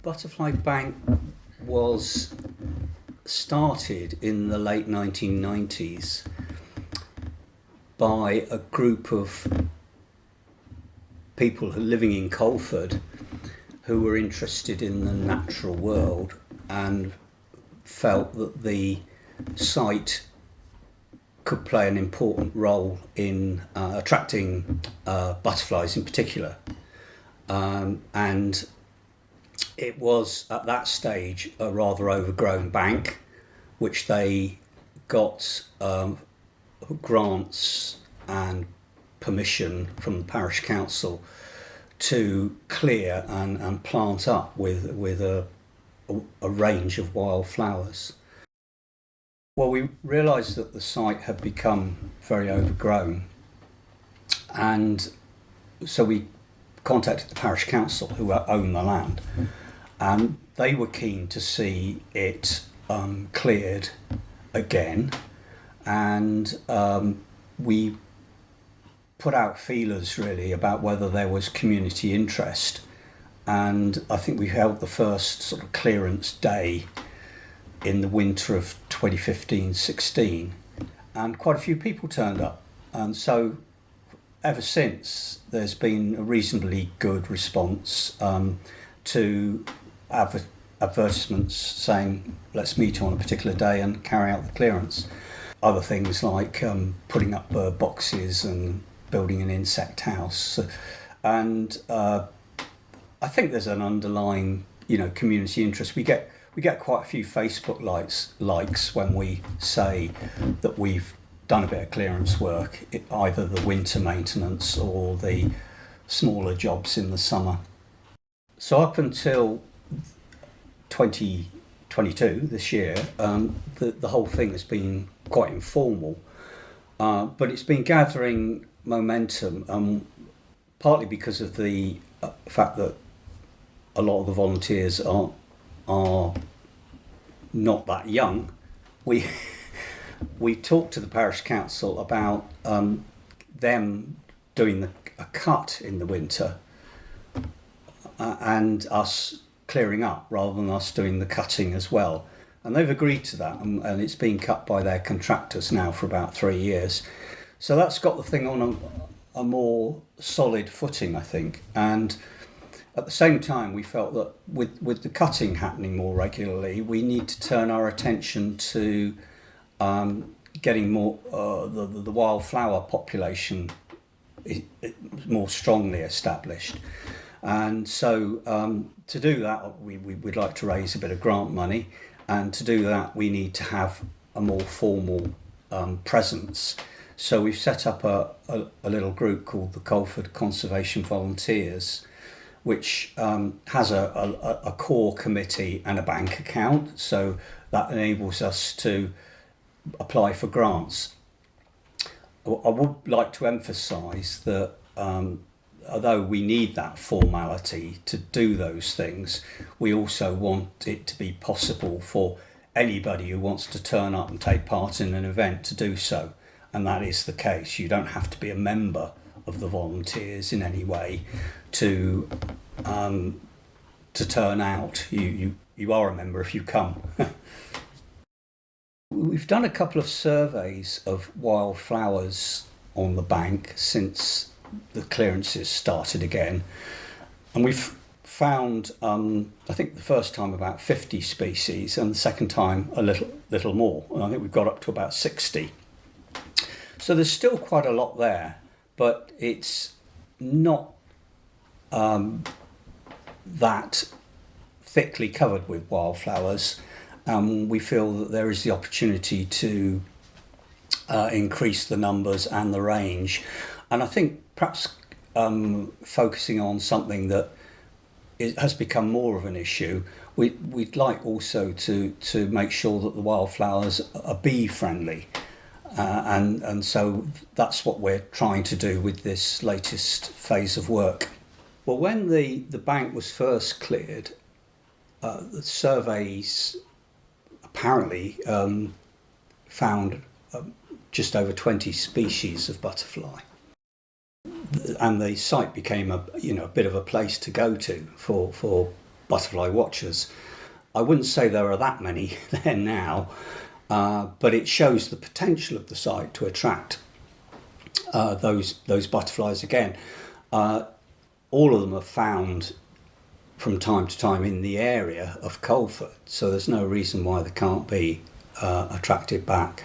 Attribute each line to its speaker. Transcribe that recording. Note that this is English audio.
Speaker 1: Butterfly Bank was started in the late 1990s by a group of people living in Coleford who were interested in the natural world and felt that the site could play an important role in attracting butterflies in particular. And it was at that stage a rather overgrown bank, which they got grants and permission from the parish council to clear and plant up with a range of wildflowers. Well, we realised that the site had become very overgrown, and so we contacted the parish council who own the land, and they were keen to see it cleared again, and we put out feelers really about whether there was community interest, and I think we held the first sort of clearance day in the winter of 2015-16, and quite a few people turned up, and so ever since there's been a reasonably good response to advertisements saying let's meet on a particular day and carry out the clearance. Other things like putting up bird boxes and building an insect house, and I think there's an underlying community interest. We get quite a few Facebook likes when we say that we've done a bit of clearance work, either the winter maintenance or the smaller jobs in the summer. So up until 2022, this year, the whole thing has been quite informal, but it's been gathering momentum, partly because of the fact that a lot of the volunteers are not that young. We talked to the parish council about them doing a cut in the winter and us clearing up rather than us doing the cutting as well. And they've agreed to that, and it's been cut by their contractors now for about 3 years. So that's got the thing on a more solid footing, I think. And at the same time, we felt that with the cutting happening more regularly, we need to turn our attention to getting more the wildflower population more strongly established. And so to do that, we'd like to raise a bit of grant money, and to do that we need to have a more formal presence. So we've set up a little group called the Coleford Conservation Volunteers, which has a core committee and a bank account, so that enables us to apply for grants. I would like to emphasise that although we need that formality to do those things, we also want it to be possible for anybody who wants to turn up and take part in an event to do so, and that is the case. You don't have to be a member of the volunteers in any way to turn out. You are a member if you come. We've done a couple of surveys of wildflowers on the bank since the clearances started again, and we've found I think the first time about 50 species, and the second time a little more, and I think we've got up to about 60. So there's still quite a lot there, but it's not that thickly covered with wildflowers. We feel that there is the opportunity to increase the numbers and the range, and I think perhaps focusing on something that has become more of an issue, we'd like also to make sure that the wildflowers are bee friendly. And so that's what we're trying to do with this latest phase of work. Well, when the bank was first cleared, the surveys apparently found just over 20 species of butterfly, and the site became a bit of a place to go to for butterfly watchers. I wouldn't say there are that many there now, but it shows the potential of the site to attract those butterflies again. All of them are found from time to time in the area of Coleford, so there's no reason why they can't be attracted back.